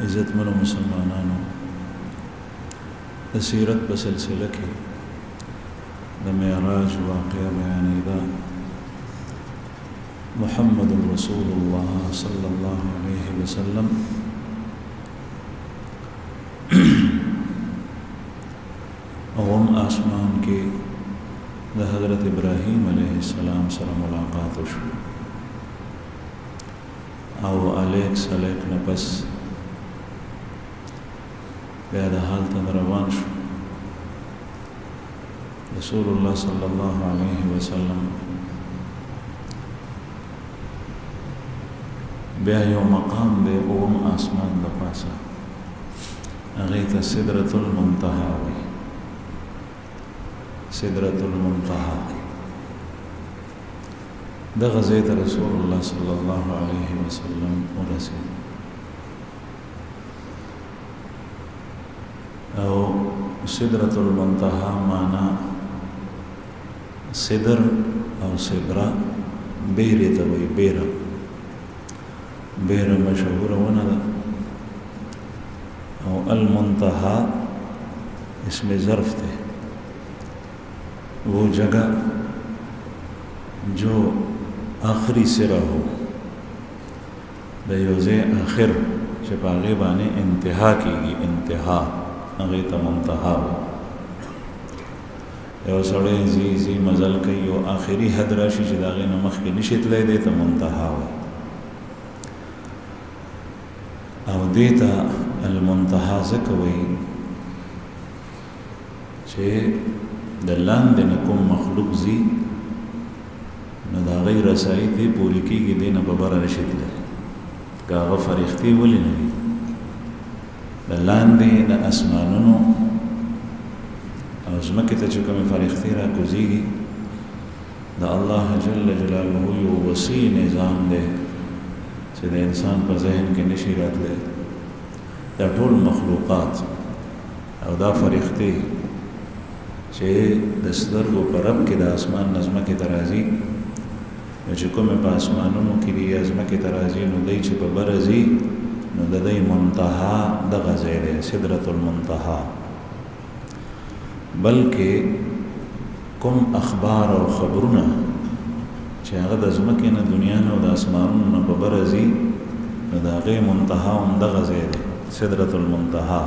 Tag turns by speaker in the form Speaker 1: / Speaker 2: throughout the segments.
Speaker 1: عزتمنو مسلمانانو د سیرت په سلسله کې د معراج واقعه بیانې ده. محمد رسول الله صلی الله علیه وسلم اوم آسمان کې د حضرت ابراهیم علیه السلام سره ملاقات وشو او الیک سلیک نه پس بیا د حالت روان شو. رسول الله صلی الله علیه وسلم بیا یو مقام دی اوم آسمان د پاسه هغې ته سدرة المنتهى وایي. سدرة المنتهى دغه ځای ته رسول الله صلی الله علیه وسلم ورسېد او سدرة المنتهى معنا سدر او سدرا بیرې ته وایي. بیره مشهوره ونه ده او المنتهى اسم ظرف थे वो जगह जो आखिरी सिरा हो د یو ځای آخر چې په هغې باندې انتها کېږي. انتها هغې ته منتها و. یو سړی ځي مزل کوي او آخري حد راشي چې د هغې نه مخکې نشي تللی دی ته منتها و. او دې ته المنتهى ځکه وایي چې د لاندې نه کوم مخلوق ځي نو د هغې رسایي دې پورې کېږي دې نه په بره نشي تللی. که هغه فرښتې ولې نه وي د لاندې د اسمانونو او ځمکې ته چې کومې فرښتې راکوزېږي د الله جل جلاله یو وسیع نظام دی چې د انسان په ذهن کې نشي راتلی. دا ټول مخلوقات او دا فرښتې چې د سترګو په رب کې د اسمان نه ځمکې ته راځي نو چې کومې په اسمانونو کې دي یا ځمکې ته راځي نو دی چې په بره ځي نو د دی منتها دغه ځای دی سدرة المنتهى. بلکې کوم اخبار او خبرونه چې هغه د ځمکې نه دنیا نه او د اسمانونو نه په بره ځي نو د هغې منتها هم دغه ځای دی سدرة المنتهى.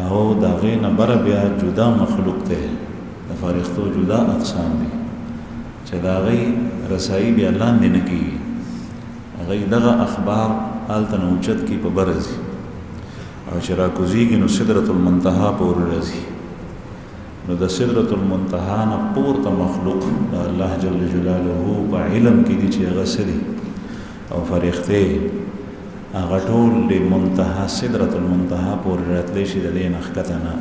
Speaker 1: او د هغې نه بره بیا جدا مخلوق دی د فرښتو جدا اقسام دي چې د هغې رسایي بیا لاندې نه کېږي. هغې دغه اخبار هلته نه اوچت کي په بره ځي او چې راکوزېږي نو سدرة المنتهى پورې راځي. نو د سدرة المنتهى نه پورته مخلوق د الله جل جلاله په علم کې دي چې هغه څه دي او فرښتې هغه ټول د منتهى سدرة المنتهى پورې راتلی شي د دې نه ښکته نه.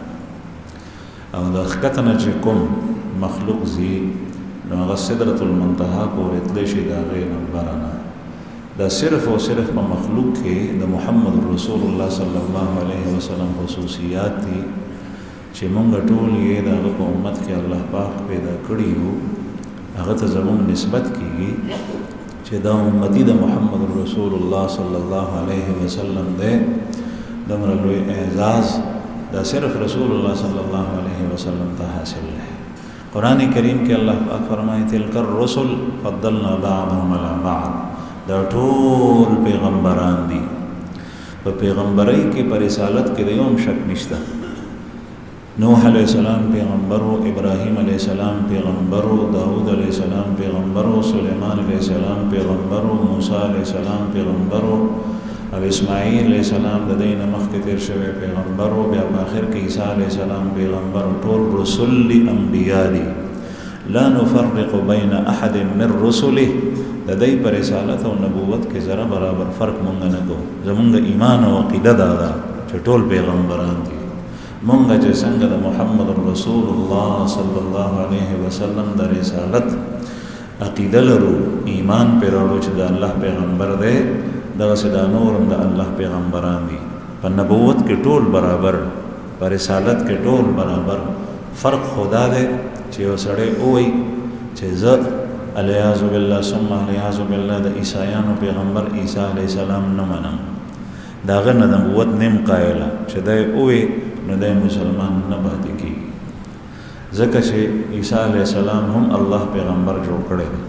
Speaker 1: او د ښکته نه چې کوم مخلوق ځي نو هغه سدرة المنتهى پورې تلی شي د هغې نه بره نه. دا صرف او صرف په مخلوق کې د محمد رسول الله صلی الله علیه وسلم خصوصیات دي چې مونږ ټول یې د هغه په امت کې الله پاک پیدا کړي یو. هغه ته زموږ نسبت کېږي چې دا امتی د محمد رسول الله صلی الله علیه وسلم دی. دومره لوی اعزاز دا صرف رسول الله صلی الله علیه وسلم ته حاصل دی. قرآن کریم کې الله پاک فرمایي تلک الرسل فضلنا بعضهم علی بعض. دا ټول پیغمبران دي. په پیغمبرۍ کې په رسالت کې د یو هم شک نشته. نوح علیہ السلام پیغمبرو، ابراہیم علیہ السلام پیغمبرو، داود علیہ السلام پیغمبرو، سلیمان علیہ السلام پیغمبرو، موسیٰ علیہ السلام پیغمبرو، او اسماعیل علیہ السلام د دین مخکې تیر شوی پیغمبرو، بیا په آخر کې عیسی علیہ السلام پیغمبرو. ټول رسل دي، انبیا دي. لا نفرق بین احد من رسله. د دې په رسالت او نبوت کې ذره برابر فرق مونږ نه کوو. زمونږ ایمان او عقیده دا ده چې ټول پیغمبران دي. مونږ چې څنګه د محمد رسول الله صلی الله علیه وسلم د رسالت عقیده لرو، ایمان پرې راوړو چې د الله پیغمبر دی، دغسې دا نور هم د الله پیغمبران دي. په نبوت کې ټول برابر، په رسالت کې ټول برابر. فرق خدا دی چې یو سړی ووایي چې زه الیاذ بالله ثم الیاذ بالله د عیسایانو پیغمبر عیسی علیه السلام نه منم، د هغه نه د نبوت نیم قایله چې دی ووې نو دی مسلمان نه پاتې کېږي ځکه چې عیسی علیه السلام هم الله پیغمبر جوړ کړی دی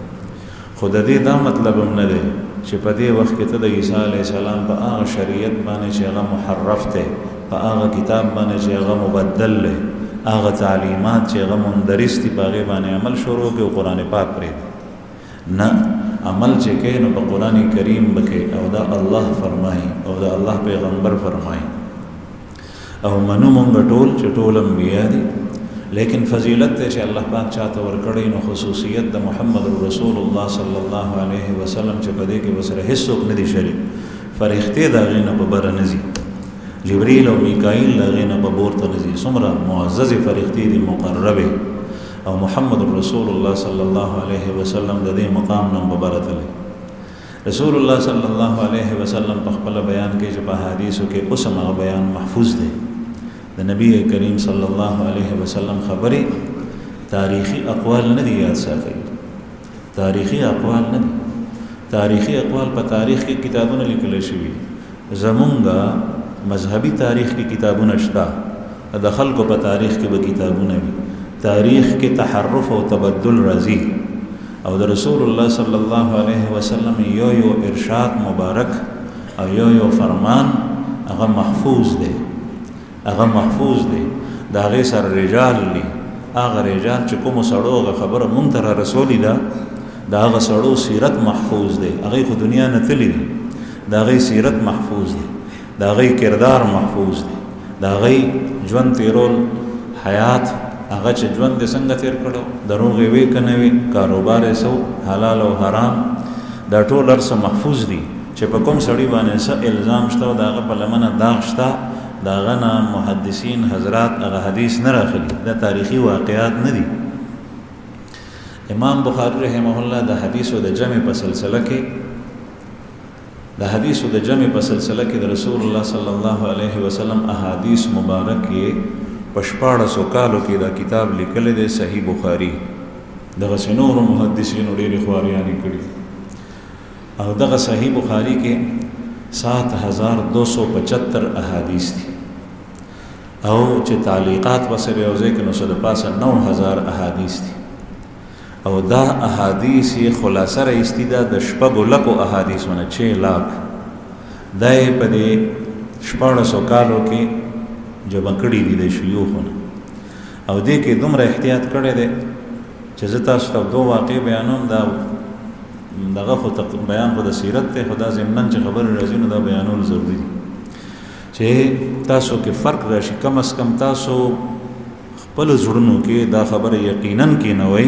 Speaker 1: خو د دې دا مطلب هم نه دی چې په دې وخت کې ته د عیسی علیه السلام په هغه شریعت باندې چې هغه محرف دی په هغه کتاب باندې چې هغه مبدل دی هغه تعلیمات چې هغه مندرس دي په هغې باندې عمل شروع کړي او قرآن پاک پرېږدي نه عمل چې کوي نو په قرآن کریم به کوي او دا الله فرمایي او دا الله پیغمبر فرمایي او منو مونږ ټول چې ټول انبیا دي لیکن فضیلت ته چې الله پاک چاته ورکړی نو خصوصیت د محمد رسول الله صلی الله علیه وسلم چې په دې کې وسره هیڅوک نه دي شریک فرښتې د هغې نه په بره نه ځي جبريل او میکائیل د هغې نه په بورته نه ځي څومره معززې فرښتې دي مقربې او محمد رسول الله صلی الله علیه وسلم د دې مقام نه په بره تللی رسول الله صلی الله علیه وسلم په خپل بیان کې چې په حدیثو کې اوس هم هغه بیان محفوظ دی د نبی کریم صلی الله علیه وسلم خبرې تاریخي اقوال نه دي یاد ساتئ تاریخي اقوال نه دي تاریخي اقوال په تاریخ کې کتابونه لیکل شوي زمونږ مذهبي تاریخ کې کتابونه شته د خلکو په تاریخ کې به کتابونه وي تاریخ کې تحرف او تبدل راځي او د رسول الله صلی الله علیه وسلم یو ارشاد مبارک او یو فرمان هغه محفوظ دی هغه محفوظ دی د هغې سره رجال دي هغه رجال چې کومو سړو هغه خبره مونږ ته را رسولې ده د هغه سړو سیرت محفوظ دی هغې خو دنیا نه تللي دي د هغې سیرت محفوظ دی د هغې کردار محفوظ دی د هغې ژوند تیرول حیات هغه چې ژوند یې څنګه تیر کړو دروغ یې وې که نه وې کاروبار یې څه حلال او حرام دا ټول هر څه محفوظ دي چې په کوم سړي باندې څه الزام شته او د هغه په لمنه داغ شته د هغه نه محدثین حضرات هغه حدیث نه راخلي دا تاریخي واقعات نه دي امام بخاری رحمه الله د حدیثو د جمع په سلسله کې د حدیثو د جمع په سلسله کې د رسول الله صلی الله علیه وسلم احادیث مبارک کې په 1400 کالو کې دا کتاب لیکلی دی صحیح بخاری دغسې نورو محدثینو ډېرې خواریانې کړي او دغه صحیح بخاری کې 7275 احادیث دي او چې تعلیقات وسره یو ځای کې نو څه د پاسه 9000 احادیث دي او دا احادیث یې خلاصه رایستي ده د 6 لکو احادیثو نه 6 لاک دا یې په دې 1400 کالو کې جمع کړي دي د شیوخونه او دې کې دومره احتیاط کړی دی چې زه تاسو ته دوه واقع بیانوم دا دغه خو بیان خو د سیرت دی خو دا ضمناً چې خبرې راځي نو دا بیانول ضروري دي چې تاسو کې فرق راشي کم از کم تاسو خپل زړونو کې دا خبره یقیناً کینوئ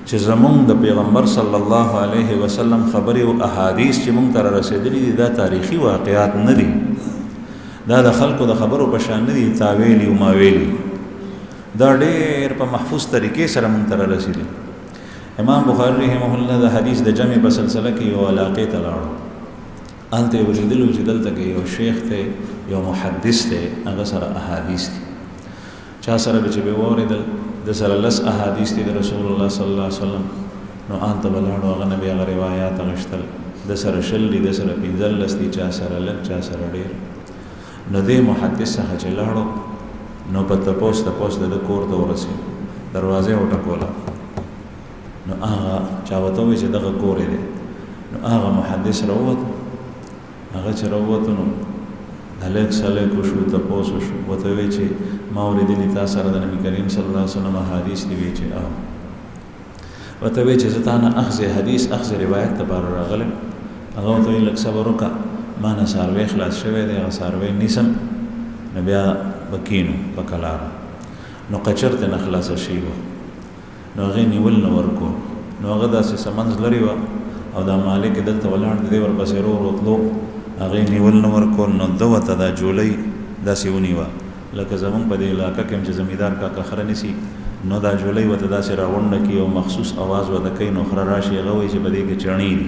Speaker 1: چې زمونږ د پیغمبر صلی الله علیه وسلم خبرې او احادیث چې مونږ ته رسېدلي دي دا تاریخي واقعات نه دي دا د خلکو د خبرو په شان نه دي تاویلي او ماویلي دا ډېر په محفوظ طریقې سره مونږ ته رسېدلي امام بخاری رحمه الله د حدیث د جمع په سلسله کې یو علاقې ته لاړو هلته یې ولیدلو چې دلته کې یو شیخ دی یو محدث دی هغه سره احادیث دي چا سره به چې به واورېدل د سره 10 احادیث دي د رسول الله صلی الله علیه وسلم نو هلته به لاړو هغه نه بیا هغه روایات اخیستل د سره 20 دي د سره 15 دي چا سره لږ چا سره ډېر نو دې محدث څخه چې لاړو نو په تپوس د کور ته ورسېد دروازې وټکوله نو هغه چا ورته وویل چې دغه کور دی نو هغه محدث راووت هغه چې راووت نو هلک سلک وشو تپوس وشو ورته وویل چې ما اورېدلي تا سره د نبي کریم صلی الله علیه وسلم حدیث دی وی چې ورته وویل چې زه تا نه اخذ حدیث اخذ روایت دپاره راغلم هغه ورته وویل لږ صبر وکړه ما نه څاروی خلاص شوی دی هغه څاروی نیسم نو بیا به کینو په کلاره نو قچر ته نه خلاصه شوي وه نو هغې نیول نه ورکو نو هغه داسې څه منځ لرې وه او دا مالک دلته ولاړ دی ورپسې ورو تلو هغې نیول نه ورکول نو ده ورته دا جولۍ داسې ونیوه لکه زمونږ په دې علاقه کې هم چې زمیندار کاکا خره نیسي نو دا جولۍ ورته داسې راغونډه کړي او مخصوص اواز ورته کوي نو خره راشي هغه وایي چې په دې کې چڼې دي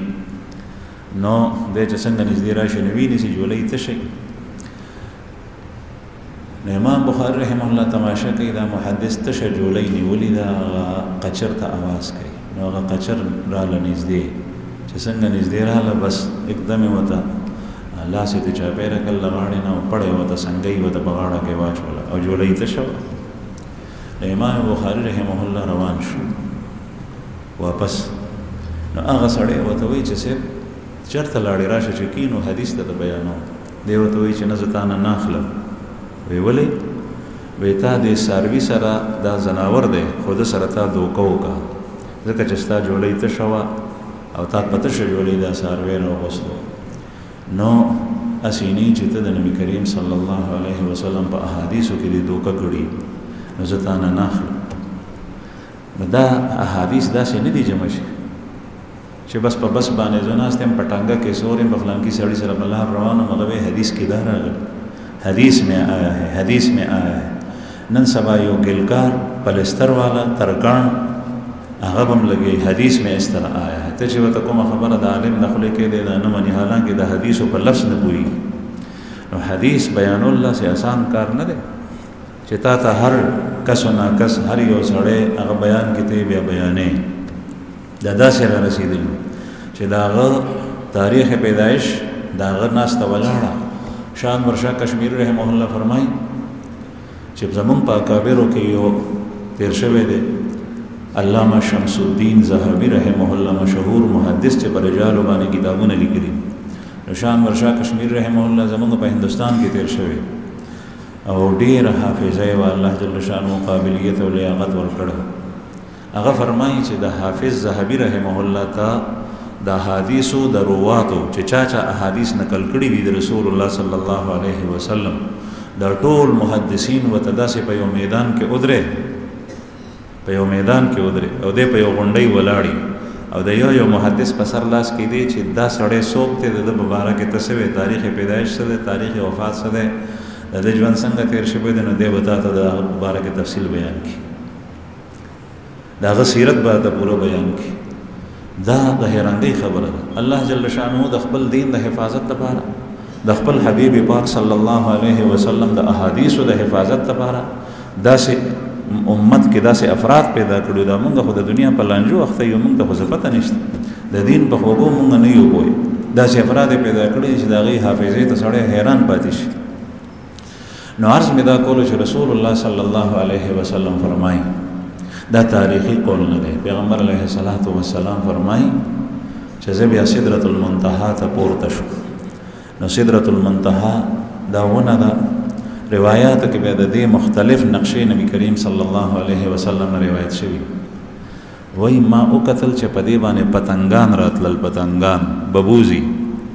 Speaker 1: نو دی چې څنګه نږدې راشي نو وینیسي جولۍ تشئ نو امام بخاری رحمه الله تماشا کوي دا محدث تشه جولۍ نیولې ده هغه قچر ته اواز کوي نو هغه قچر راله نږدې چې څنګه نږدې راله بس اقدم یې ورته الله سي ته چاپیره کړل غاړې نه او پړې ورته څنګه یې ورته په غاړه کې واچوله او جوله یې تشه وه. امام بخاري رحمه الله روان شو واپس. نو هغه سړی ورته وایي چې صاحب چېرته لاړې راشه چې کینو حدیث ته بیانوم. دی ورته وایي چې نه زه تا نه نه اخلم. وی ولې؟ وی تا دې څاروي سره دا ځناور دی خو ده سره تا دوکه وکړه ځکه چې ستا جوله یې تشه وه او تا په تشه جوله یې دا څاروی راوغوستو. نو هسې نه چې ته د نبي کریم صلی الله علیه وسلم په احادیثو کې دې دوکه کړي نو زه تا نه نه اخلم. نو دا احادیث داسې نه دي جمع شي چې بس په بس باندې زه ناست یم په ټانګه کې سور یم په فلانکي سړي سره په لار روان یم هغه حدیث کې دا راغلی حدیث میں آیا ہے حدیث میں آیا ہے. نن سبا یو ګلکار پلستر والا ترکان هغه به هم لګي حدیث میں اس طرح آیا ہے. ته چې ورته کومه خبره د عالم د خولې کې دی دا نه مني حالانکې د حدیثو په لفظ نه پوهېږي. نو حدیث بیان الله سے آسان کار نه دی چې تا ته هر کس و ناکس هر یو سړی هغه بیان کې ته بیا بیانې. دا داسې را رسېدلي چې د هغه تاریخ پیدایش د هغه ناسته ولاړه. شاه انورشاه کشمیری رحمه الله فرمایي چې زمونږ په اکابرو کې یو تیر شوی دی علامه شمس الدین ذهبي رحمه الله مشهور محدث چې په رجالو باندې کتابونه لیکلي. نو شاه انورشاه کشمیری رحمه الله زمونږ په هندوستان کې تیر شوی او ډېره حافظه یې وه الله جل شانه قابلیت او لیاقت ورکړی. هغه فرمایي چې د حافظ ذهبي رحمه الله ته د احادیثو د رواتو چې چا احادیث نقل کړي دي د رسول الله صلی الله علیه وسلم دا ټول محدثین ورته داسې په یو میدان کې ودرې او دی په یو غونډۍ ولاړي او د یو محدث په سر لاس کې دی چې دا سړی څوک دی د ده په باره کې څه شوی تاریخ پیدایش څه دی تاریخ وفات څه دی د ده ژوند څنګه تېر شوی دی نو دی به تا ته د هغه په باره کې تفصیل بیان کړي د هغه سیرت به ته پوره بیان کړي. دا د حیرانګۍ خبره ده. الله جل شانه د خپل دین د حفاظت لپاره د خپل حبیب پاک صلی الله علیه وسلم د احادیثو د حفاظت لپاره داسې امت کې داسې افراد پیدا کړو. دا مونږ خو د دنیا په لانجو اخته یو مونږ ته خو پته نشته د دین په خوږو مونږ نه یو پوهې داسې افراد پیدا کړي چې د هغې حافظې ته سړی حیران پاتې شي. نو عرض مې دا کولو چې رسول الله صلی الله علیه وسلم فرمایي دا تاریخي قول نه دی. پیغمبر علیه الصلاۃ والسلام فرمایي چې زه بیا سدرة المنتهى ته پورته شو. نو سدرة المنتهى دا ونه ده روایاتو کې بیا د دې مختلف نقشې نبی کریم صلی الله علیه وسلم نه روایت شوي. وایي ما وکتل چې په دې باندې پتنګان راتلل پتنګان ببوزي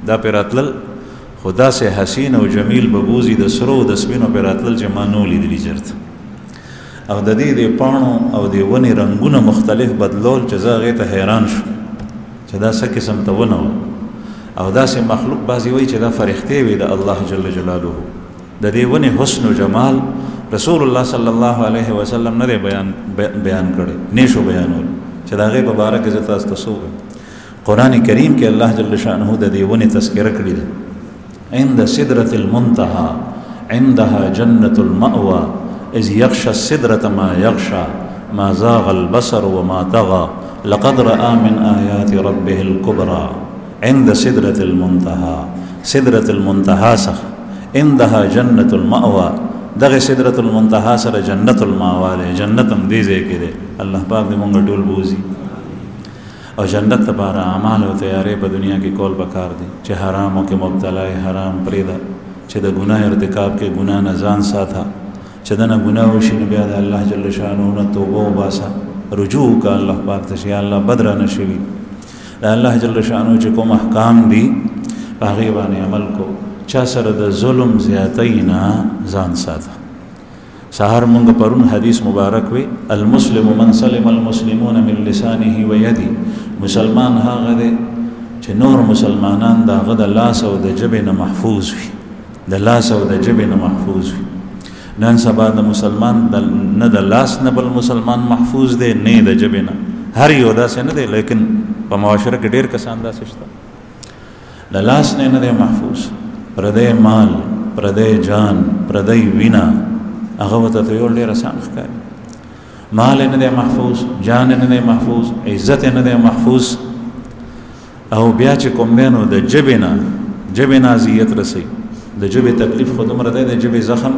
Speaker 1: دا پې راتلل خو داسې حسین او جمیل ببوزي د سرو د سپینو پې راتلل چې ما نو لیدلي چېرته او د دې د پاڼو او د ونې رنګونه مختلف بدلول چې زه هغې ته حیران شو چې دا څه قسم ته ونه وه او داسې مخلوق بعضې وایي چې دا فرښتې وي د الله جل جلاله. د دې ونې حسن و جمال رسول الله صلی الله علیه وسلم نه دی بیان کړی نه شو بیانول چې د هغې په باره کې زه تاسو ته څه ووایم. قرآن کریم کې الله جل شانه د دې ونې تذکره کړې ده عند سدرة المنتهى عندها جنة المأوى إذ يغشى السدرة ما يغشى ما زاغ البصر وما طغى لقد رأى من آيات ربه الكبرى عند سدرة المنتهى سدرة المنتهى څخه عندها جنة المأوى دغه سدرة المنتهى سره جنت المأوى دی. جنت هم دې ځای کې دی. الله پاک دې مونږ ټول بوزي او جنت لپاره اعمال او تیارې په دنیا کې کول پکار دي چې حرامو کې مبتلا حرام پرېږده چې د ګناه ارتکاب کې ګناه نه ځان ساته چې دنه ګناه وشي نو بیا د الله جل شانه نه توبه وباسه رجوع وکړه الله پاک ته چې الله بد رانه شوي د الله جل شانه چې کوم احکام دي په هغې باندې عمل کو چا سره د ظلم زیاتۍ نه ځان ساته. سهار مونږ پرون حدیث مبارک وی المسلم من سلم المسلمون من لسانه و یده. مسلمان هغه دی چې نور مسلمانان د هغه د لاس او د ژبې نه محفوظ وي د لاس او د ژبې نه محفوظ وي. نن سبا د مسلمان نه د لاس نه بل مسلمان محفوظ دی نه د ژبې نه هر یو داسې نه دی لیکن په معاشره کې ډېر کسان داسې شته د لاس نه دی محفوظ. پردی مال پردی جان پردی وینا هغه ورته یو ډېر اسان ښکاري. مال نه دی محفوظ جان نه دی محفوظ عزت نه دی محفوظ او بیا چې کوم دی نو د ژبې نه جبه نازیت رسی د جبه تکلیف خود عمر ده د جبه زخم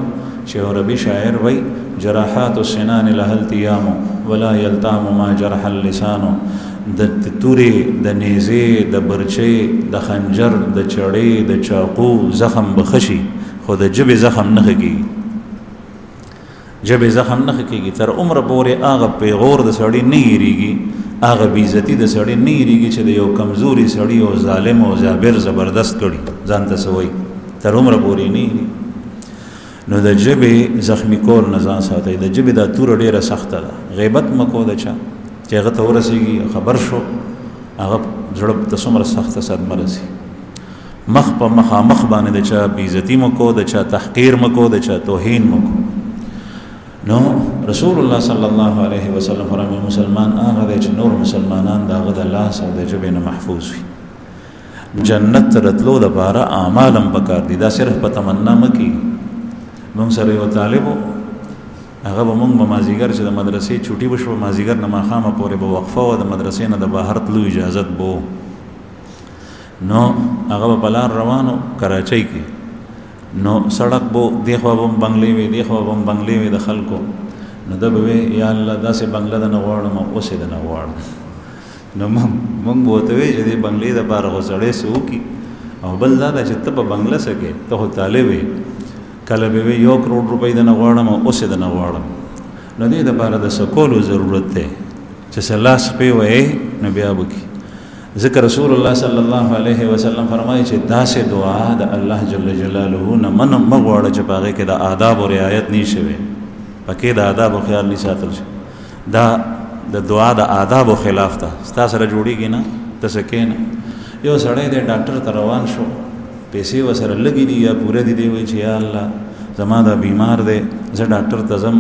Speaker 1: چې عربي شاعر وای جراحات السنان لها التیام ولا یلتام ما جرح اللسان د تورې د نیزې د برچې د خنجر د چړې د چاقو زخم بخشي خو د جبه زخم نه کیږي جبه زخم نه کیږي تر عمر پورې هغه پیغور د سړی نه یریږي هغه بیزتی د سړی نه یریږي چې د یو کمزوري سړی او ظالم او جابر زبردست کړي ځان ته سوي تر عمر پورې نه نو د جبه زخمی کول نه ځان ساتي د جبه د تور ډیره سخته ده غیبت مکو د چا چې هغه ته ورسیږي خبر شو هغه زړه ته څومره سخته صدمه رسي مخ په مخ باندې د چا بیزتی مکو د چا تحقیر مکو د چا توهین مکو نو رسول الله صلی الله علیه وسلم فرمایي مسلمان هغه چې نور مسلمانان دغه د لاس او د جبه نه محفوظ وي جنت ترتلو د بارا اعمالم پکار دي دا صرف په تمنا مکی موږ سره یو طالب هغه به موږ په مازیګر چې د مدرسې چوټي بشو مازیګر نه ماخامه پورې به وقفه او د مدرسې نه د بهر تلو اجازه بو نو هغه په لار روانو کراچۍ کې نو سړک بو دیخوا بم بنگلې وي دیخوا بم بنگلې وي د خلکو نو د به یا الله داسې بنگله د نه غواړم او اوسې د نه غواړم نو موږ وته وی چې د بنگلې د بار غوسړې سو کی او بل دا چې ته په بنگله سکے ته طالب کله به 1 کروڑ روپۍ د نه غواړم او اوسې د نه غواړم نو دې د بار د سکولو ضرورت ده چې سلاس په وې نو بیا وکي ذکر رسول الله صلی الله علیه وسلم فرمایي چې داسې دعا د الله جل جلاله نه من مغواړه چې باغې کې د آداب او رعایت نشي وي پکې د آداب او خیال نه ساتل شي دا د دعا د آداب او خلاف ته ستا سره جوړیږي نه تسکین یو سړی د ډاکټر ته روان شو پیسې وسره لګې دي یا پوره دي دی وای چې یا الله زما دا بیمار دی زه ډاکټر ته ځم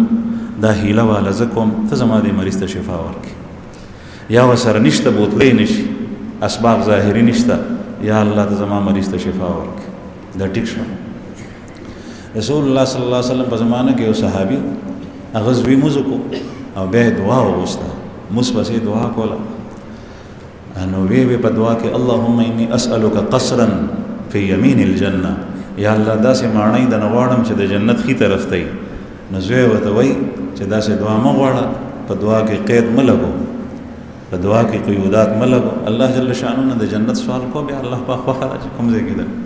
Speaker 1: دا هیله والا زکم ته زما د مریض ته شفا ورکړي یا وسره نشته بوتلې نشي اسباب ظاهری نشته یا الله ته زما مریض ته شفا ورکړي دا ټیک شو رسول الله صلی الله علیه وسلم په زمانه کې یو صحابي هغه زوی مزکو او به دعا وغوښته مثبت دعا کوله انو وی په دعا کې اللهم انی اسالک قصرا فی یمین الجنه یا الله داسې ماڼۍ د نغواړم چې د جنت خي طرف ته نو زوی وته وای چې داسې دعا مو غواړه په دعا کې قید ملګو په دعا کې قیودات ملګو الله جل شانه د جنت سوال کو به الله په خوا راځي کوم ځای کې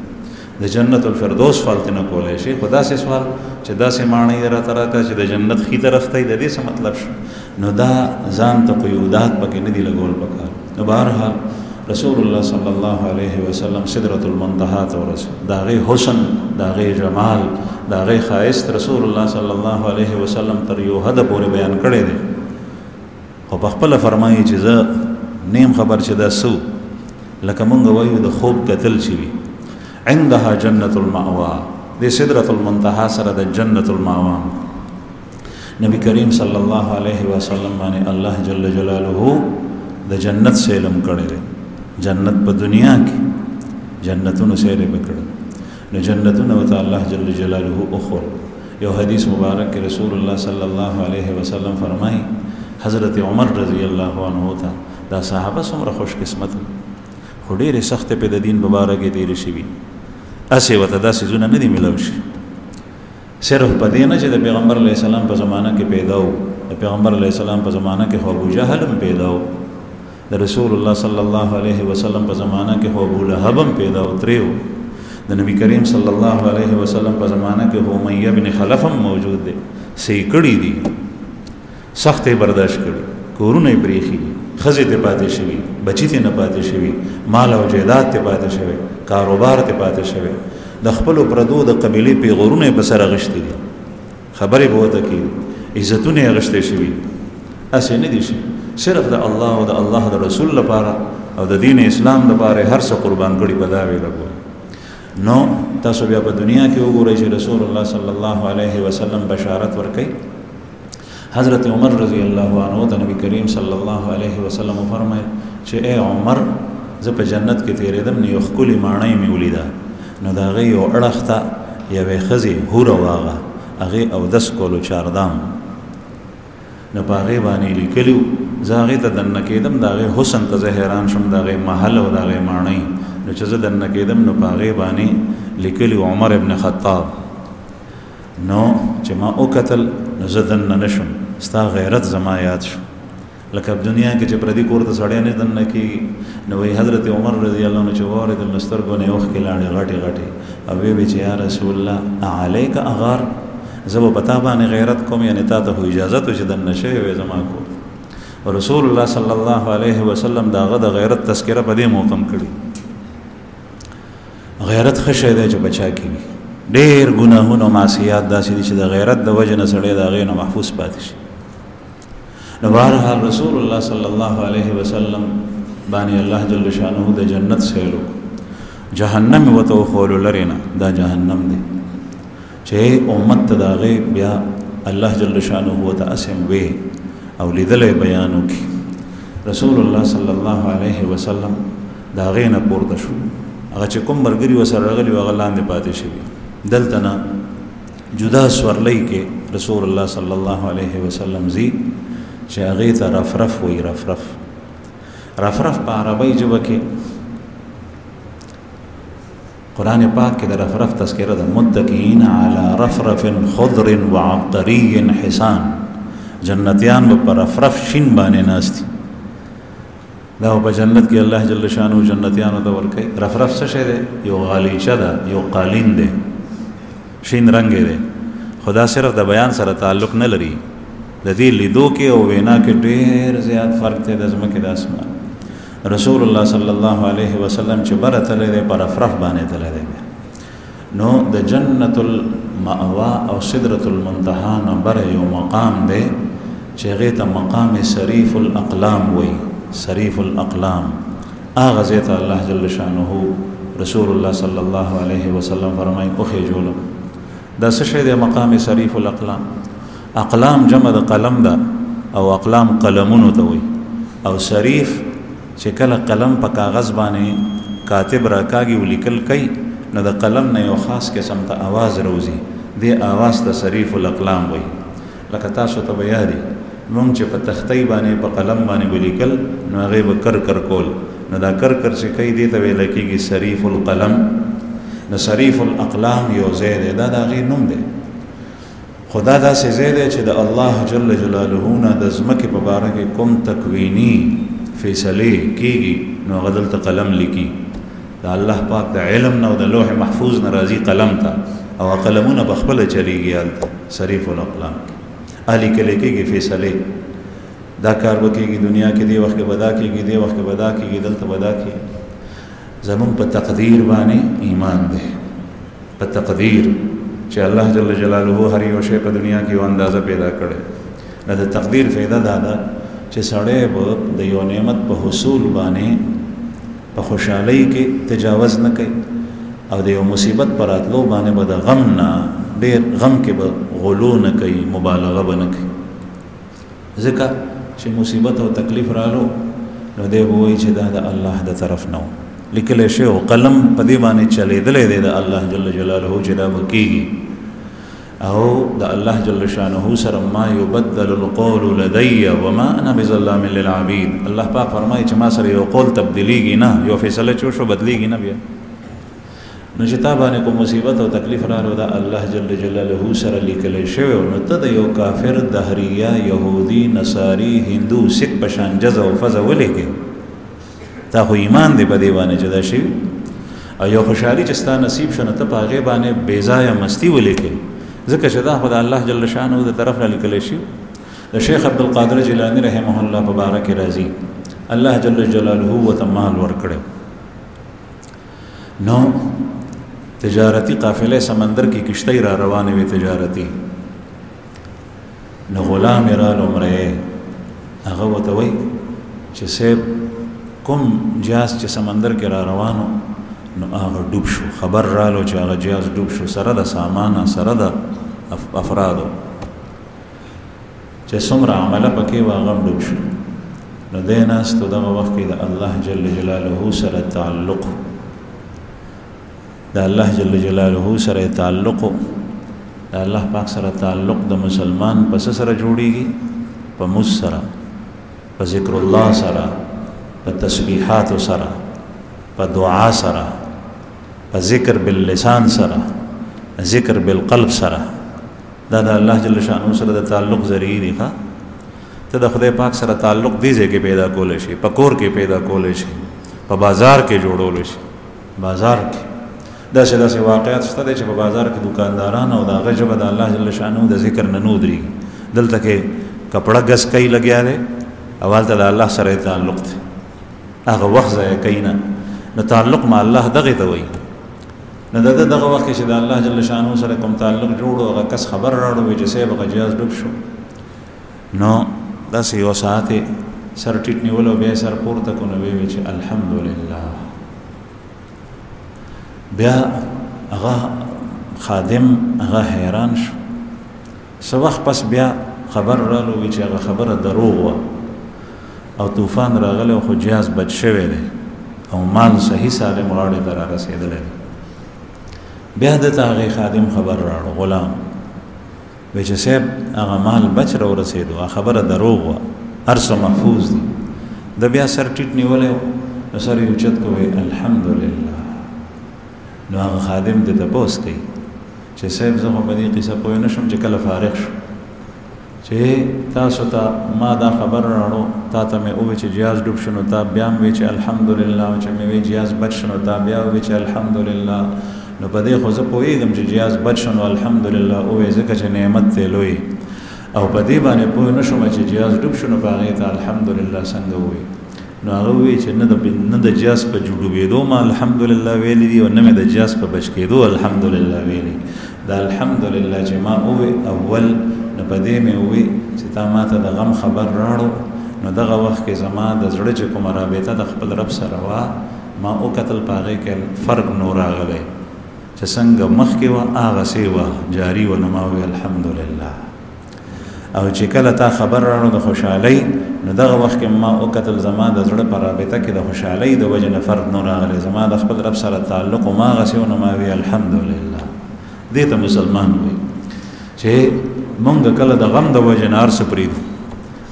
Speaker 1: د جنت الفردوس فالتنه کولای شي خدا سے سوال چې داسې ماڼۍ را تراته چې د جنت خي طرف ته د دې څه مطلب شو نو دا ځان ته قیودات پکې نه دی لګول پکار نو بهرحال رسول الله صلی الله علیه وسلم سدرۃ المنتهى ته ورسول دا غي حسن دا غي جمال دا غي خاص رسول الله صلی الله علیه وسلم تر یو حد پورې بیان کړی دی او په خپل فرمایي چې زه نیم خبر چې دا سو لکه مونږ وایو د خوب قتل شي عندها جنة المأوى دې سدرۃ المنتهى سره د جنة المأوى نبی کریم صلی الله علیه وسلم باندې الله جل جلاله د جنت سیلم کړی جنت په دنیا کې جنتونو سیل وکړي نو جنتونو ته الله جل جلاله اخر یو حدیث مبارک کې رسول الله صلی الله علیه وسلم فرمایي حضرت عمر رضی الله عنه ته دا صحابه څومره خوش قسمت خو ډېرې سختې په د دین مبارک تیرې شوي اسې ورته داسې ځونه نه دي میلاو شي صرف په دې نه چې د پیغمبر علیه السلام په زمانه کې پیدا و د پیغمبر علیه السلام په زمانه کې خو ابو جهل هم پیدا و د رسول الله صلی الله علیه وسلم په زمانه کې خو ابو لهب هم پیدا و ترې و د نبی کریم صلی الله علیه وسلم په زمانه کې خو امیہ بن خلف هم موجود دی سې کړي دي سختې برداشت کړي کورونه یې پرېښي ښځې ته پاتې شوي بچي ته نه پاتې شوي مال او جایداد ته پاتې شوی کاروبار ته پاتې شوی د خپلو پردو د قبیلې پیغورونه یې په سر اخیستي دي خبرې به ورته کوي عزتونه یې اخیستی شوي هسې نه دي شي صرف د الله او د الله د رسول لپاره او د دین اسلام لپاره هر څه قربان کړي په دا وی لګول نو تاسو بیا په دنیا کې وګورئ چې رسول الله صلی الله علیه وسلم بشارت ورکړي حضرت عمر رضی الله عنه ته نبی کریم صلی الله علیه وسلم فرمایي چې اے عمر زه په جنت کې تیرېدم نو یو ښکلې ماڼۍ مې ولیده نو د هغې یو اړخ ته یوې ښځې هوره واغه هغې اودس کولو چاردام نو په هغې باندې لیکلي زه هغې ته دننه کېدم د هغې حسن ته زه حیران شوم د هغې محل او د هغې ماڼۍ نو چې زه دننه کېدم نو په هغې باندې لیکلي عمر ابن خطاب نو چې ما وکتل نو زه دننه نه شم ستا غیرت زما یاد شو لکه په دنیا کې چې پردي کور ته سړی نه دننه کېږي نو وایي حضرت عمر رضی الله عنه چې واورېدل نو سترګو نه یې اوښکې لاړې غټې غټې او ویې چې یا رسول الله علیک اغار زه به په تا باندې غیرت کوم یعنې تا ته خو اجازت و چې دننه شوی وې زما کور رسول الله صلی الله علیه وسلم د هغه د غیرت تذکره په دې موقم کړي غیرت ښه شی دی چې بچا کېږي ډېر ګناهونه او معصیات داسې دي چې د غیرت د وجې نه سړی د هغې نه محفوظ پاتې شي نو بهرحال رسول الله صلی الله علیه وسلم باندې الله جل شانه د جنت سیلو جهنم ورته وښولو لرې نه دا جهنم دی چې امت ته د هغې بیا الله جل شانه ورته اسم وی او لیدلی بیان وکړي رسول الله صلی الله علیه وسلم د هغې نه پورته شو هغه چې کوم ملګري ورسره راغلي وو هغه لاندې پاتې شوي دلته نه جدا سورلۍ کې رسول الله صلی الله علیه وسلم ځي چې هغې ته رفرف وایي رفرف په عربی ژبه کې قرآن پاک کې د رفرف تذکره ده متکئین علی رفرف خضر وعبقری حسان جنتیان به پر رفرف شین باندې ناستي دا په جنت کې الله جل شانه جنتیانو ته ورکوي رفرف څه شی دی یو غالیچه ده یو قالین دی شین رنګ دی خدا صرف د بیان سره تعلق نه لري د دې لیدو کې او وینا کې ډېر زیات فرق دی د ځمکې د اسمان رسول الله صلی الله علیه وسلم چې بره تللی دی پر رفرف باندې تللی دی نو د جنت المأوا او سدرة المنتهى نه بره یو مقام دی چې هغې ته مقام صریف الاقلام وایي صریف الاقلام هغه ځای ته الله جل شانه رسول الله صلی الله علیه وسلم فرمایي وخېجولم دا څه شی دی مقام صریف الاقلام اقلام جمع د قلم ده او اقلام قلمونو ته وایي او صریف چې کله قلم په کاغذ باندې کاتب راکاږي ولیکل کوي نو د قلم نه یو خاص قسم ته आवाज راوځي دې आवाज ته صریف الاقلام وایي لکه تاسو ته به یادي مونږ چې په تختۍ باندې په قلم باندې ولیکل نو هغې به کر کول نو دا کر چې کوي دې ته ویل کېږي صریف القلم نو صریف الاقلام یو ځای دی دا د هغې نوم دی خو دا داسې ځای دی چې د الله جل جلاله نه د ځمکې په باره کې کوم تکویني فیصلې کېږي نو هغه دلته قلم لیکي د الله پاک د علم نه او د لوح محفوظ نه راځي قلم ته او قلمونه په خپله چلیږي هلته صریف الاقلام اهلی کلی کېږي فیصلې دا کار به کېږي دنیا کې دې وخت کې به دا کېږي دې وخت کې به دا کېږي دلته به دا کېږي زمونږ په تقدیر باندې ایمان دی په تقدیر چې الله جل جلاله هر یو شی په دنیا کې یو اندازه پیدا کړی دا د تقدیر فایده دا ده چې سړی به د یو نعمت په حصول باندې په خوشحالۍ کې تجاوز نه کوي او د یو مصیبت پر راتلو باندې به د غم نه ډېر غم کې به غلو نه کوي مبالغه به نه کوي ځکه چې مصیبت او تکلیف رالو نو دی به وایي چې دا د الله د طرف نه و لیکلی شی او قلم په دې باندې چلیدلی دی د الله جل جلاله چې دا به کېږي او د الله جل شانه سره ما یبدل القول لدی وما انا بظلام للعبید الله پاک فرمایي چې ما سره یو قول تبدیلیږي نه یو فیصله چې وشو بدلیږي نه بیا نو چې تا باندې کوم مصیبت او تکلیف راغلو دا الله جل جلاله سره لیکلی شوی نو ته د یو کافر دهریه یهودي نصاري هندو سکھ په شان جزا او فضا ولیکې تا خو ایمان دی په دې باندې چې دا شوي او یو خوشحالي چې ستا نصیب شو نو ته په هغې باندې بېځایه مستی ولیکې ځکه چې دا خو د الله جل شانه د طرف نه لیکلی شي د شیخ عبدالقادر جیلاني رحمه الله په باره کې راځي الله جل جلاله ورته مال ورکړی نو تجارتی قافله سمندر کی کشتی را روانه وی تجارتی نو غلام را لمره هغه وته وای چې سیب کوم جاز چې سمندر کې را روانو نو هغه ډوب شو خبر رالو چې هغه جاز ډوب شو سره د سامان سره د افرادو چې څومره عمله پکې واغم ډوب شو نو دې ناستو دغه وخت کې د الله جل جلاله سره تعلق د الله جل جلاله سره تعلق د الله پاک سره تعلق د مسلمان پس سره جوړیږي په مز سره په ذکر الله سره په تسبیحات سره په دعا سره، په ذکر باللسان سره، ذکر بالقلب سره. دا د الله جل شانو سره د تعلق ذریعہ دی. ته د خدای پاک سره تعلق دې ځای کې پیدا کولی شي، په کور کې پیدا کولی شي، په بازار کې جوړولی شي. بازار کې داسې واقعات شته دی چې په بازار کې دکانداران او د هغه ژبه د الله جل شانو د ذکر نه نه ودرېږي. دلته کې کپړه ګز کوي لګیا دی او هلته د الله سره تعلق دی، هغه وخت ضایع کوي نه. نو تعلق ما الله دغې ته وایي. نو دغه وخت کې چې د الله جل شانو سره کوم تعلق جوړو، هغه کس خبر راوړو وایي چې صاحب هغه جهاز ډوب شو، نو داسې یو ساعت یې سر ټیټ نیولو، بیا سر پورته کړو، نو ویې چې الحمدلله. بیا هغه خادم هغه حیران شو. څه وخت پس بیا خبر رالو وی چې هغه خبره دروغ وه او طوفان راغلی خو جهاز بچ شوی دی او مال صحیح سالم غاړې ته رارسېدلی دی. بیا دته هغې خادم خبر راړو، غلام وی چې صاحب هغه مال بچ راورسېدو، هغه خبره دروغ وه، هر څه محفوظ دي. د بیا سر ټیټ نیولی نو سر یې اوچت کړو، وی الحمدلله. نو هغه خادم دې تپوس کوي چې صاحب زه خو په دې قصه پوه نه شم چې کله فارغ شو چې تاسو ته ما دا خبر راړو، تا ته مې وویل چې جهاز ډوب شو، نو تا بیا مې وی چې الحمدلله، چې مې وی جهاز بچ شو، نو تا بیا وویل چې الحمدلله. نو په دې خو زه پوهېږم چې جهاز بچ شو، نو الحمدلله ووایې ځکه چې نعمت دی لوی، او په دې باندې پوه نه شوم چې جهاز ډوب شو، نو په هغې ته الحمدلله څنګه ووایي. نو هغه ووایي چې نه د جهاز په ډوبېدو ما الحمدلله ویلي دي او نه مې د جهاز په بچ کېدو الحمدلله ویلي. دا الحمدلله چې ما ووایي اول، نو په دې مې ووایي چې تا ما ته د غم خبر راړو، نو دغه وخت کې زما د زړه چې کومه رابطه د خپل رب سره وه، ما وکتل په هغې کې فرق نو راغلی چې څنګه مخکې وه هغسې وه جاري وه. نو ما ووایي الحمدلله. او چې کله تا خبر راړو د خوشحالۍ، نو دغه وخت کې ما وکتل زما د زړه په رابطه کې د خوشحالۍ د وجې نه فرق نو راغلی، زما د خپل رب سره تعلق هم هغسې و. نو ما ووایي الحمدلله. دې ته مسلمان وایي چې مونږ کله د غم د وجې نه هر څه پرېږدو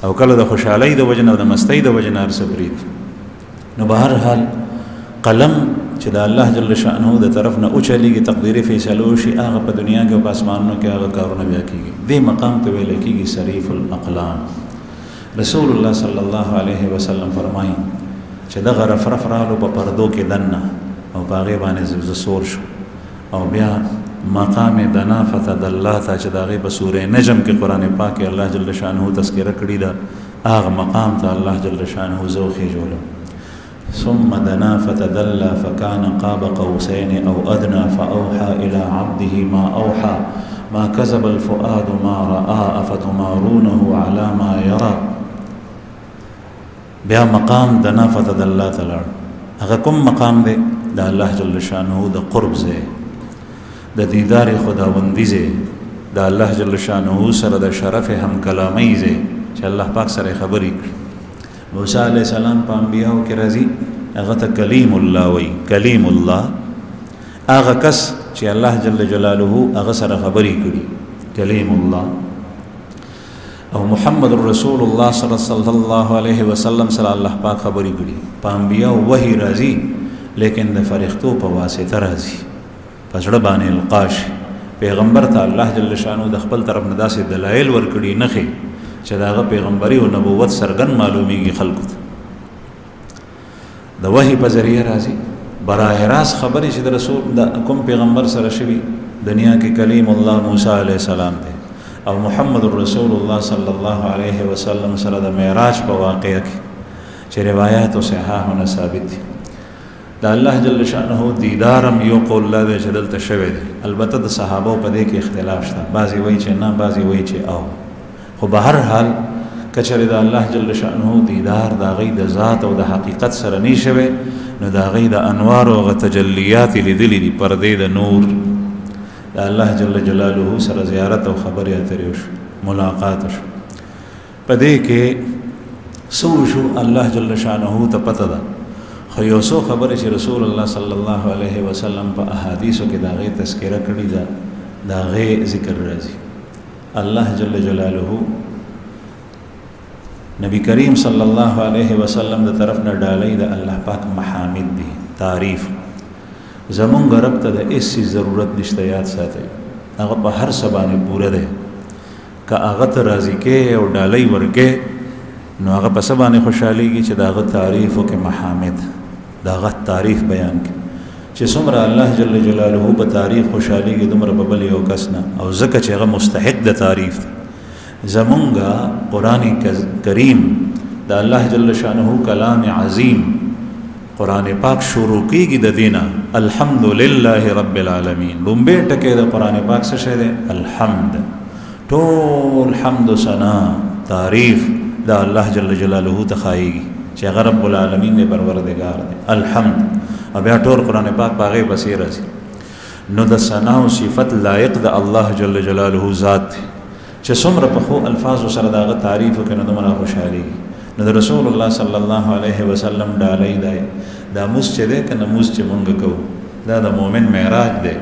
Speaker 1: او کله د خوشحالۍ د وجې نه او د مستۍ د وجې نه هر څه پرېږدو. نو به هر حال قلم چې د الله جل شأنه د طرف نه اوچلیږي، تقدیري فیصلو شي، هغه په دنیا کې او په اسمانونو کې هغه کارونه بیا کېږي. دې مقام ته ویل کېږي صریف الاقلام. رسول الله صلی الله علیه وسلم فرمایي چې دغه رفرف رالو په پردو کې دننه او په هغې باندې زسور شو، او بیا مقام دنا فتدلا ته چې د هغې په سورې نجم کې قرآن پاک کې الله جل شانه تذکره کړې ده، هغه مقام ته الله جل شانه زه وخېژولم. ثم دنا فتدلى فكان قاب قوسين أو أدنى فأوحى إلى عبده ما أوحى ما كذب الفؤاد ما رأى أفتمارونه على ما يرى. بیا مقام دنا فتدلى تلاړ، هغه کوم مقام دی؟ د الله جل شانه د قرب ځای، د دیدار خداوندي ځای، د الله جل شانه سره د شرف هم کلامۍ ځای چې الله پاک سره خبرې کړي. موسی علیہ السلام په انبیاو کې راځي، هغه ته کلیم الله وایي. کلیم الله هغه کس چې الله جل جلاله هغه سره خبرې کړي، کلیم الله. او محمد رسول الله صلی الله علیه وسلم سره الله پاک خبرې کړي. په انبیاو وحی راځي، لیکن د فرښتو په واسطه راځي، په زړه باندې القاش. پیغمبر ته الله جل شانه د خپل طرف نه داسې دلایل ورکړي نښې چې د هغه پیغمبري او نبوت څرګند معلومیږي خلکو ته. د وحی په ذریعه راځي، براه راست خبرې چې د رسول د کوم پیغمبر سره شوي دنیا کې کلیم الله موسی علیه السلام دی، او محمد رسول الله صلی الله علیه وسلم سره د معراج په واقعه کې چې روایات او صحاحونه ثابت دي. د الله جل شانه دیدارم یو قول لا دی چې دلته شوی دی. البته د صحابه په دې کې اختلاف شته، بعضی وایي چې نه، بعضی وایي چې او. خو به هر حال کچره د الله جل شانه دیدار د هغې د ذات او د حقیقت سره نه شوی، نو د هغې د انوار او هغه تجلیات یې لیدلي دي، پردې د نور د الله جل جلاله سره زیارت او خبرې اترې وشو، ملاقات شو. په دې کې څه وشو الله جل شانه ته پته ده، خو یو څو خبرې چې رسول الله صلی الله علیه وسلم په احادیثو کې د هغې تذکره کړې ده، د هغې ذکر راځي. الله جل جلاله نبی کریم صلی الله علیه وسلم د طرف نه ډالۍ د الله پاک محامد دي، تعریف زمونږ رب ته د هیڅ ضرورت نشته یاد ساتئ هغه په هر څه باندې پوره دی که هغه ته راضي کې او ډالۍ ورکې نو هغه په څه باندې خوشحالېږي چې د هغه تعریف وکړي محامد د هغه تعریف بیان کړي چې څومره الله جل جلاله په تعریف خوشحالېږي دومره په بل یو کس نه او ځکه چې هغه مستحق د تعریف دی زمونږ قرآن کریم د الله جل شانه کلام عظیم قرآن پاک شروع کیږي د دینه الحمدلله رب العالمین لومبه ټکی د قرآن پاک څه شی دی الحمد ټول حمد و ثنا تعریف د الله جل جلاله ته خایږي چې هغه رب العالمین دی پروردگار دی الحمد او بیا ټول قرآن پاک باغې بصیر راځي نو د ثنا او صفت لایق د الله جل جلاله ذات دی چې څومره په خو الفاظ سره داغه تعریف وکړي نو دومره خوشحالي نو د رسول الله صلی الله علیه وسلم ډالۍ دی دا موږ چې دی کنه موږ چې مونږ کوو دا د مؤمن معراج دی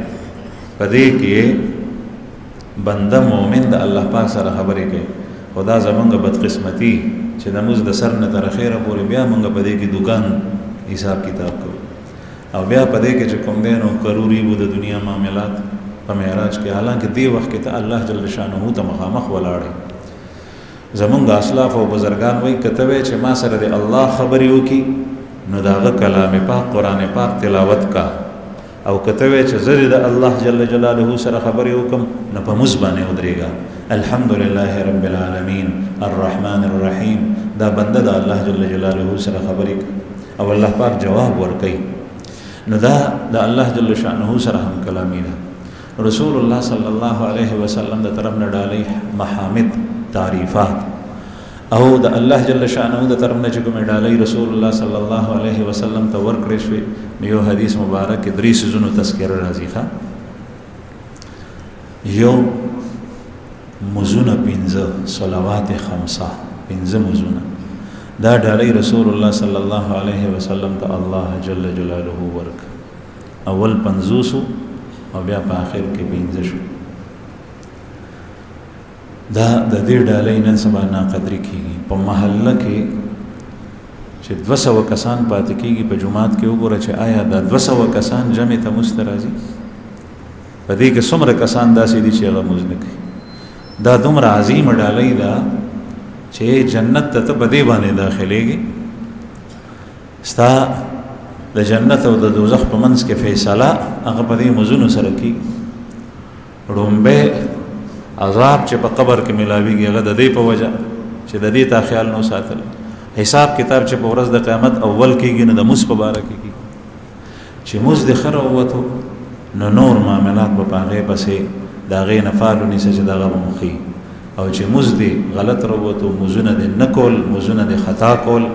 Speaker 1: په دې کې بنده مؤمن د الله پاک سره خبرې کوي خدا زمونږ بدقسمتي چې د موږ د سر نه تر اخره پورې بیا مونږ په دې کې دکان حساب کتاب کوو او بیا په دې کې چې کوم دی نو کروڑی وو د دنیا معاملات په معراج کې حالانکه دې وخت کې ته الله جل شانه ته مخامخ ولاړې زمونږ اسلاف او بزرگان وایي کته وی چې ما سره د الله خبرې وکي نو داغه کلام پاک قرآن پاک تلاوت کا او کته وی چې زه د الله جل جلاله سره خبرې وکم نو په موږ باندې ودرېږه الحمدلله رب العالمین الرحمن الرحیم دا بنده د الله جل جلاله سره خبرې او الله پاک جواب ورکړي نو دا د الله جل شانه سره هم کلامی ده رسول الله صلی الله علیه وسلم د طرف نه ډالۍ محامد تعریفات او د الله جل شانه د طرف نه چې کوم ډالۍ رسول الله صلی الله علیه وسلم ته ورکړې شوې یو حدیث مبارک کې درې سيزونو تذکره راځي ښا یو مزونه پنځه صلوات خمسه پنځه مزونه دا ډالۍ رسول الله صلی الله علیه وسلم ته الله جل جلاله ورک اول 50 او بیا په آخر کې 15 شو دا د دې ډالۍ نن سبا ناقدري کیږي په محله کې چې 200 کسان پاتې کیږي په جمعات کې وګوره چې آیا دا 200 کسان جمع ته مسترازي په دې کې څومره کسان داسې دي چې هغه موږ نه کوي دا دومره عظیم ډالۍ ده چې جنت ته په دې باندې داخليږي ستا د جنت او د دوزخ په منځ کې فیصله هغه په دې مزونو سره کی رومبه عذاب چې په قبر کې ملاويږي هغه د دې په وجه چې د دې تا خیال نو ساتل حساب کتاب چې په ورځ د قیامت اول کېږي نه د مس په باره کېږي چې مس د خره وته نو نور معاملات په هغه پسې دا غي نفالو نشه چې دغه مخي او چې مس دي غلط وروته مزونه د نکول مزونه د خطا کول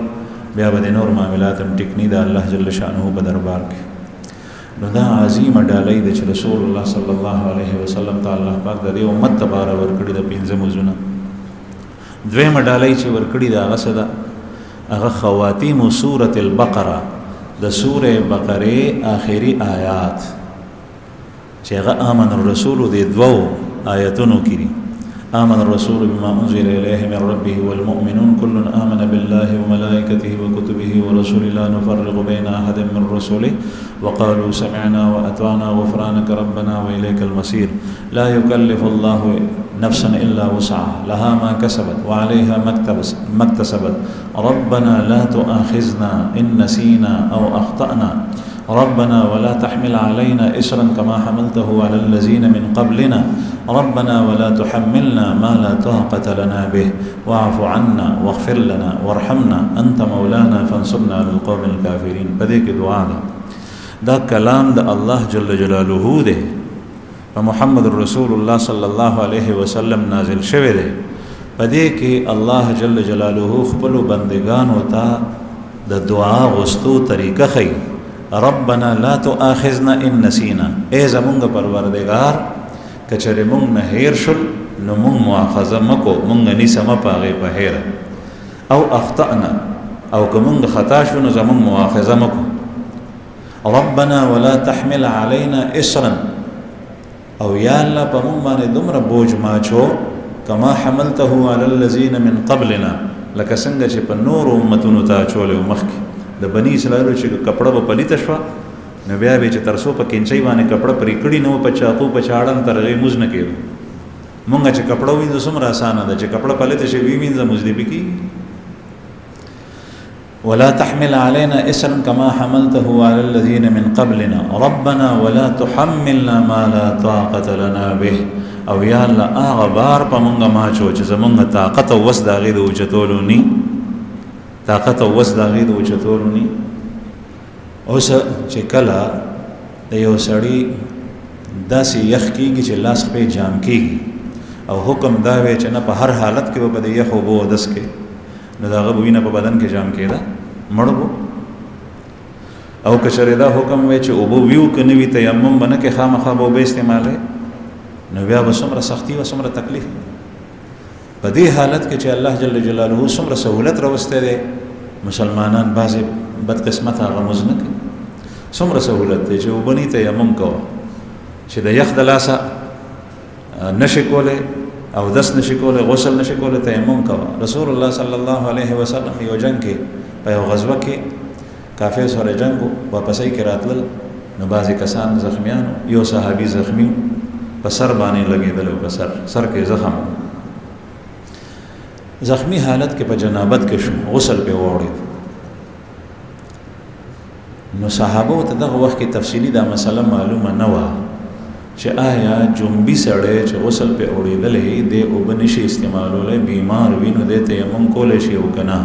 Speaker 1: بیا به نور معاملات هم ټیکنی د الله جل شانه په دربار کې نو دا عظیم ډالۍ د رسول الله صلی الله علیه وسلم تعالی پاک د دې امت تبارک ورکړي د 15 مزونه دویم ډالۍ چې ورکړي دا غسدا هغه خواتیم سوره البقره د سوره بقره آخري آیات چې هغه امن الرسول د دوو آیاتونو کې آمن الرسول بما أنزل إليه من ربه والمؤمنون كل آمن بالله وملائكته وكتبه ورسله لا نفرق بين أحد من رسله وقالوا سمعنا وأطعنا غفرانك ربنا وإليك المصير لا يكلف الله نفسا إلا وسعها لها ما كسبت وعليها ما اكتسبت ربنا لا تؤاخذنا إن نسينا أو أخطأنا ربنا ولا تحمل علينا إسرا كما حملته على الذين من قبلنا ربنا ولا تحملنا ما لا طاقة لنا به واعف عنا واغفر لنا وارحمنا أنت مولانا فانصرنا على القوم الكافرين بديك دعاء دا كلام دا الله جل جلاله ده ومحمد رسول الله صلى الله عليه وسلم نازل شوه ده بديك الله جل جلاله خپل بندگان وتا دا دعا غستو طریقه خي ربنا لا تؤاخذنا ان نسينا اے زمونږ پروردگار کچره مونږ نه هیر شل نو مونږ مؤاخذه مکو مونږ نیسه مپاغه په هیر او اخطانا او کومږ خطا شو نو زمونږ مؤاخذه مکو ربنا ولا تحمل علينا اسرا او یا الله په مونږ باندې دومره بوج ماچو کما حملته على الذين من قبلنا لکه څنګه چې په نور امتونو ته چولې مخکې د بني اسرائیل چې کپړه په پلیته شو نو بیا به چې ترسو په کینچي باندې کپړه پرې کړی نو په چاقو په چاړن ترغه موز نه کېږي مونږ چې کپړه وینځو څومره اسانه ده چې کپړه پلیته شي وینځه موز دی بکی ولا تحمل علينا إسرا كما حملته على الذين من قبلنا ربنا ولا تحملنا ما لا طاقة لنا به او یا الله هغه بار په مونږه ما چې زمونږ طاقت او وس د هغې د اوچتولو ني طاقت او وس د هغې د اوچتولو ني اوس چې کله د یو سړي داسې یخ کېږي چې لاس پې جام کېږي او حکم دا وی چې نه په هر حالت کې به په د یخ اوبو اودس کې نو د هغه به وینه په بدن کې جام کېده مړ به او که چېرې دا حکم وی چې اوبه ویو که نه وي تیمم به نه کې خامخا به اوبه استعمالوي نو بیا به څومره سختي او څومره تکلیف په دې حالت کې چې الله جل جلاله څومره سهولت راوستی دی مسلمانان بعضې بدقسمت هغه مز نه کوي څومره سهولت دی چې اوبه نه تیمم کوه چې د یخ د لاسه نشي کولی او دس نشي کولی غسل نشي کولی تیمم کوه رسول الله صلی الله علیه وسلم یو جنگ کې په یو غزوه کې کافر سره جنګ واپسۍ کې راتلل نو بعضې کسان زخمیانو یو صحابي زخمی په سر باندې لګېدلی په سر کې زخمی حالت کې په جنابت کې شو غسل پې واوړېد نو صحابو ته دغه وخت کې تفصیلي دا مسله معلومه نه وه چې آیا جنبي سړی چې غسل پې اورېدلی دی اوبه نشي استعمالولی بیمار وي نو دی تیمم کولی شي او که نه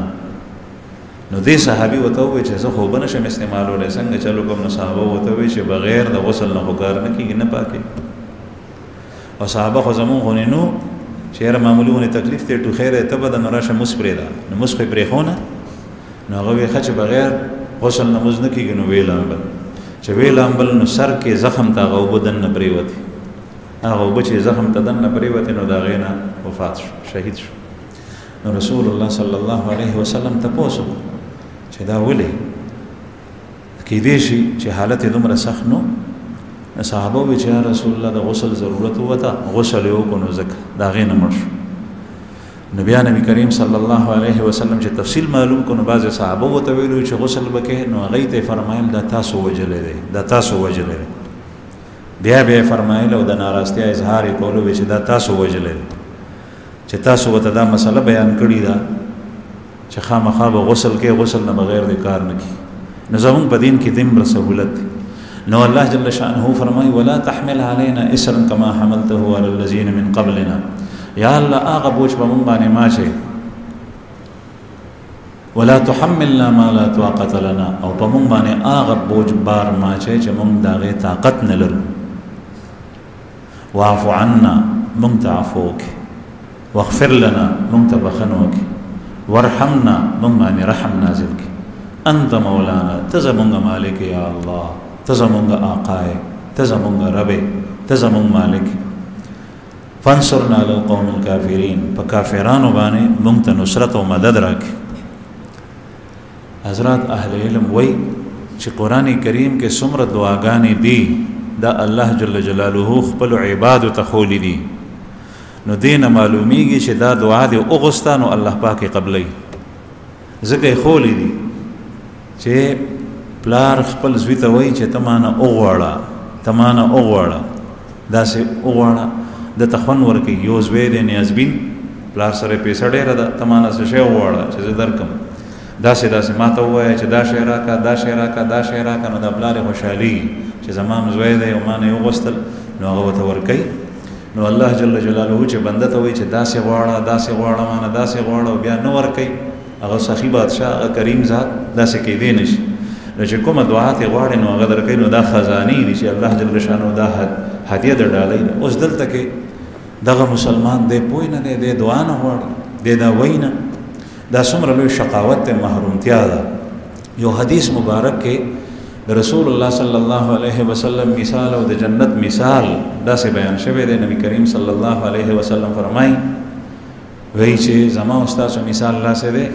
Speaker 1: نو دې صحابي ورته ووایي چې زه خو اوبه نشم استعمالولی څنګه چلو کوم نو صحابه ورته ووایي چې بغیر د غسل نه خو کار نه کېږي نه پاکې او صحابه خو زمونږ غونې نو چې یاره معمولي غونې تکلیف دی ټوخی دی ته به د نو راشه مس پرېږده نو مس خو یې پرېښونه نو هغه وایي ښه چې بغیر غسل نه مز نه کېږي نو ویې لامبل چې ویې لامبل نو سر کې زخم ته هغه اوبه دننه پرېوتې هغه اوبه چې زخم ته دننه پرېوتې نو د هغې نه وفات شو شهید شو نو رسول الله صلی الله علیه وسلم تپوس وکړو چې دا ولې کېدای شي چې حالت یې دومره سخت نو صحابه وی چې یا رسول الله د غسل ضرورت وته غسل یې وکړو نو ځکه د هغې نه مړ شو نو بیا نبی کریم صلی الله علیه وسلم چې تفصیل معلوم کړو نو بعضې صحابه ورته ویلي چې غسل به کوې نو هغوی ته یې فرمایل دا تاسو وجلی دی دا تاسو وجلی دی بیا بیا یې فرمایل او د ناراستیا اظهار یې کولو وی چې دا تاسو وجلی دی چې تاسو ورته دا مسله بیان کړې ده چې خامخا به غسل کې غسل نه بغیر د کار نه کړي نو زموږ په دین کې دومره سهولت دی نو الله جل شانه فرمایي ولا تحمل علينا اسرا كما حملته على الذين من قبلنا یا الله هغه بوج په مونږ باندې ما چې ولا تحملنا ما لا طاقت لنا او په مونږ باندې هغه بوج بار ما چې مونږ د هغې طاقت نه لرو واعف عنا مونږ ته عفو وکړي واغفر لنا مونږ ته بخښنه وکړي وارحمنا مونږ باندې رحم نازل کړي انت مولانا ته زمونږ مالک یا الله ته زمونږ آقا یې ته زمونږ رب یې ته زمونږ مالک فانصرنا علی القوم الکافرین په کافرانو باندې مونږ ته نصرت او مدد راکړي حضرات اهل علم وایي چې قرآن کریم کې څومره دعاګانې دي دا الله جل جلاله خپلو عبادو ته ښوولي دي نو دې نه معلومیږي چې دا دعا دې وغوسته نو الله پاک یې قبلوي ځکه یې ښوولي دي چې پلار خپل زوی ته وایي چې ته مانه وغواړه ته مانه وغواړه داسې وغواړه دته خوند ورکوي یو زوی دی نیازبین پلار سره پیسه ډېره ده ته مانه څه شی وغواړه چې زه درکړم داسې ما ته ووایه چې دا شی راکړه دا شی راکړه دا شی راکړه نو د پلار یې خوشحالېږي چې زما زوی دی او ما نه یې وغوښتل نو هغه ورته ورکوي نو الله جل جلاله چې بنده ته وایي چې داسې غواړه داسې غواړه مانه داسې غواړه او بیا نه ورکوي هغه سخي بادشاه هغه کریم ذات داسې کېدی نه شي نو چې کومه دعا ته غواړي نو هغه درکوي نو دا خزانې دي چې الله جل شانه دا هدیه در ډالۍ ده اوس دلته کې دغه مسلمان دی پوه نه دی دی دعا نه غواړي دی دا وایي نه دا څومره لوی شقاوت دی محرومتیا ده یو حدیث مبارک کې د رسول الله صلی الله علیه وسلم مثال او د جنت مثال داسې بیان شوی دی نبی کریم صلی الله علیه وسلم فرمایي وایي چې زما او ستاسو مثال داسې دی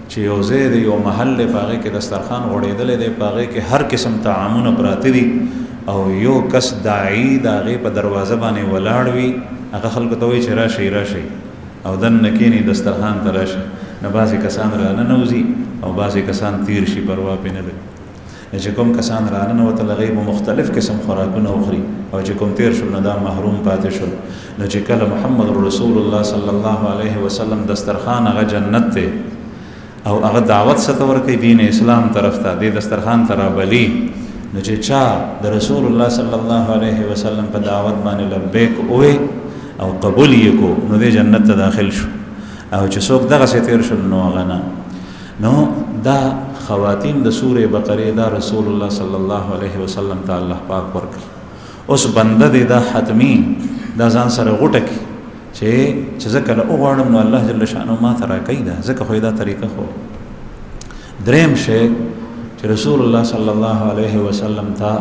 Speaker 1: چې یو ځای دی یو محل دی په هغې کې دسترخوان غوړېدلی دی په هغې کې هر قسم طعامونه پراته دي او یو کس داعي د هغې په دروازه باندې ولاړ وي هغه خلکو ته وایي چې راشئ راشئ او دننه کښېنئ دسترخوان ته راشئ نه بعضې کسان راننوځي او بعضې کسان تیر شي پروا پرې نه لري. چې کوم کسان راننوتل هغوی به مختلف قسم خوراکونه وخوري او چې کوم تیر شول نو دا محروم پاتې شول. نو چې کله محمد رسول الله صلی الله علیه وسلم دسترخوان هغه جنت دی او هغه دعوت څه ته ورکوي دین اسلام طرف ته دې دسترخوان ته رابلي. نو چې چا د رسول الله صلی الله علیه وسلم په دعوت باندې لبیک ووی او قبول یې کو نو دې جنت ته داخل شو او چې څوک دغسې تیر شول نو هغه نه. نو دا خواتین د سورې بقرې دا رسول الله صلی الله علیه وسلم ته الله پاک ورکړي. اوس بنده دی دا حتمی دا ځان سره غوټه کړي چې زه کله وغواړم نو الله جل شانه ما ته راکوي دا ځکه خو دا طریقه خو. دریم شی چې رسول الله صلی الله علیه وسلم ته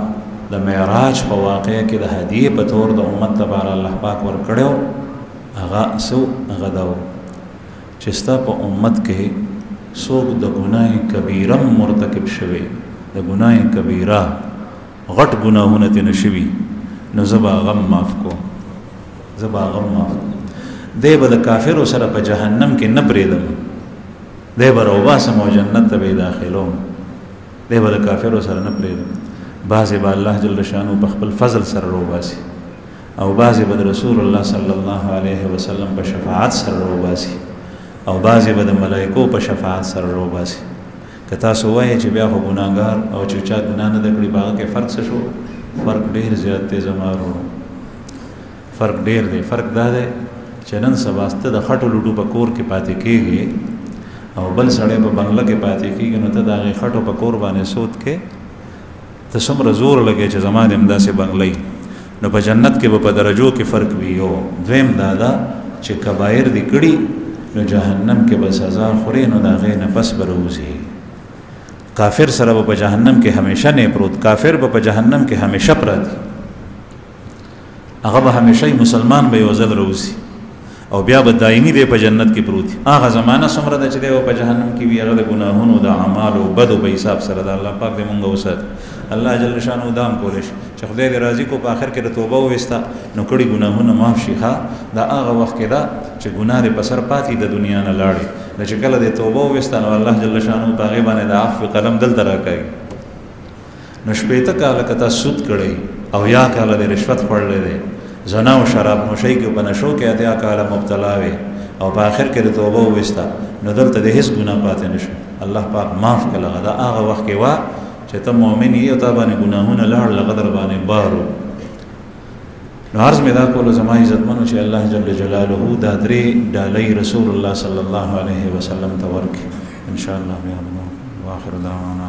Speaker 1: د معراج په واقعه کې د هدیه په طور د امت لپاره الله پاک ورکړی هغه هغه دا چې ستا په امت کې څوک د ګناه کبیره مرتکب شوی د ګناه کبیره غټ ګناهونه ترې نه شوي نو زه به هغه معاف کوم زه به هغه معاف کوم. دی به د کافرو سره په جهنم کې نه پرېږدم دی به راوباسم او جنت ته به یې داخلوم دی به د کافرو سره نه پرېږدم. بعضې به الله جل شانو په خپل فضل سره راوباسي او بعضې به د رسول الله صلی الله علیه وسلم په شفاعت سره راوباسي او بعضې به د ملایکو په شفاعت سره راوباسي. که تاسو وایئ چې بیا خو ګناهګار او چې چا ګناه نه ده کړې په هغه کې فرق څه شو؟ فرق ډېر زیات دی زما وروڼو، فرق ډېر دی. فرق دا دی چې نن سبا ته د خټو لوټو په کور کې پاتې کېږي او بل سړی په بنګله کې پاتې کېږي نو ته د هغې خټو په کور باندې سود کې ته څومره زور لګې چې زما د همداسې بنګلۍ نو په جنت کې به په درجو کې فرق وي. یو دویم دا ده چې کبایر دي کړي نو جهنم کې به سزا خوري نو د هغې نه پس به راوځي. کافر سره به په جهنم کې همیشه نه پروت، کافر به په جهنم کې همیشه پراتی، هغه به همیشه مسلمان به یو ځل راوځي او بیا به دایمي دی په جنت کې پروت. هغه زمانه څومره ده چې دی په جهنم کې وي هغه د ګناهونو د اعمالو بدو په حساب سره ده. الله پاک دې مونږ وساتي. الله جل شانه دام کولی شي چې خدای دې راضي کو په آخر کې د توبه وویسته نو کړي ګناهونه معاف شي. ښه دا هغه وخت کې ده چې ګناه دې په سر پاتې د دنیا نه لاړې نو چې کله دې توبه وویسته نو الله جل شانه په هغې باندې د عفو قلم دلته راکوي. نو شپېته کاله که تا سود کړی او یا کاله دې رشوت خوړلی دی، زنا او شراب نوشۍ کې په نشو کې اتیا کاله مبتلا وې او په آخر کې د توبه وویسته نو دلته د هېڅ ګناه پاتې نه شو. الله پاک معاف کړه. دا هغه وخت کې وه چې ته مؤمن یې او تا باندې ګناهونه لاړ هغه در باندې بارو. نو عرض مې دا کولو زما عزتمنو چې الله جل جلاله دا درې ډالۍ رسول الله صلی الله علیه وسلم ته ورکړي. ان شاء الله بیا واخر دعوانا